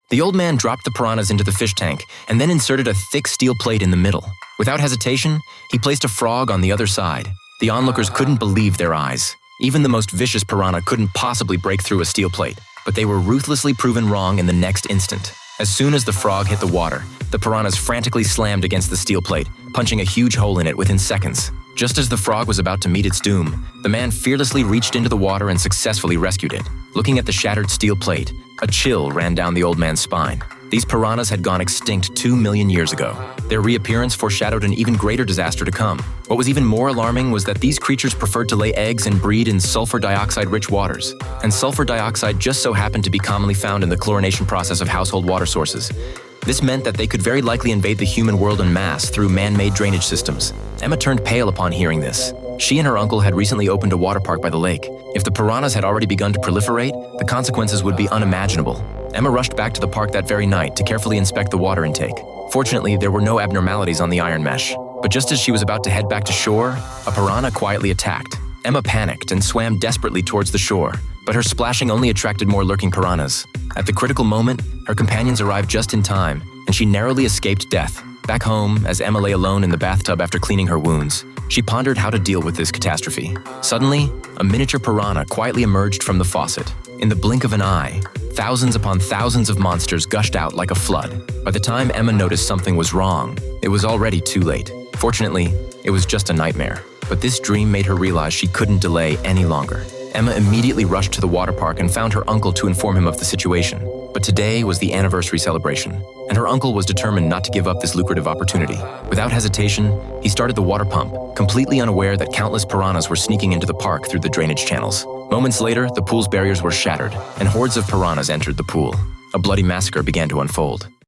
The old man dropped the piranhas into the fish tank and then inserted a thick steel plate in the middle. Without hesitation, he placed a frog on the other side. The onlookers couldn't believe their eyes. Even the most vicious piranha couldn't possibly break through a steel plate, but they were ruthlessly proven wrong in the next instant. As soon as the frog hit the water, the piranhas frantically slammed against the steel plate, punching a huge hole in it within seconds. Just as the frog was about to meet its doom, the man fearlessly reached into the water and successfully rescued it. Looking at the shattered steel plate, a chill ran down the old man's spine. These piranhas had gone extinct 2 million years ago. Their reappearance foreshadowed an even greater disaster to come. What was even more alarming was that these creatures preferred to lay eggs and breed in sulfur dioxide-rich waters. And sulfur dioxide just so happened to be commonly found in the chlorination process of household water sources. This meant that they could very likely invade the human world en masse through man-made drainage systems. Emma turned pale upon hearing this. She and her uncle had recently opened a water park by the lake. If the piranhas had already begun to proliferate, the consequences would be unimaginable. Emma rushed back to the park that very night to carefully inspect the water intake. Fortunately, there were no abnormalities on the iron mesh. But just as she was about to head back to shore, a piranha quietly attacked. Emma panicked and swam desperately towards the shore, but her splashing only attracted more lurking piranhas. At the critical moment, her companions arrived just in time, and she narrowly escaped death. Back home, as Emma lay alone in the bathtub after cleaning her wounds, she pondered how to deal with this catastrophe. Suddenly, a miniature piranha quietly emerged from the faucet. In the blink of an eye, thousands upon thousands of monsters gushed out like a flood. By the time Emma noticed something was wrong, it was already too late. Fortunately, it was just a nightmare. But this dream made her realize she couldn't delay any longer. Emma immediately rushed to the water park and found her uncle to inform him of the situation. But today was the anniversary celebration, and her uncle was determined not to give up this lucrative opportunity. Without hesitation, he started the water pump, completely unaware that countless piranhas were sneaking into the park through the drainage channels. Moments later, the pool's barriers were shattered, and hordes of piranhas entered the pool. A bloody massacre began to unfold.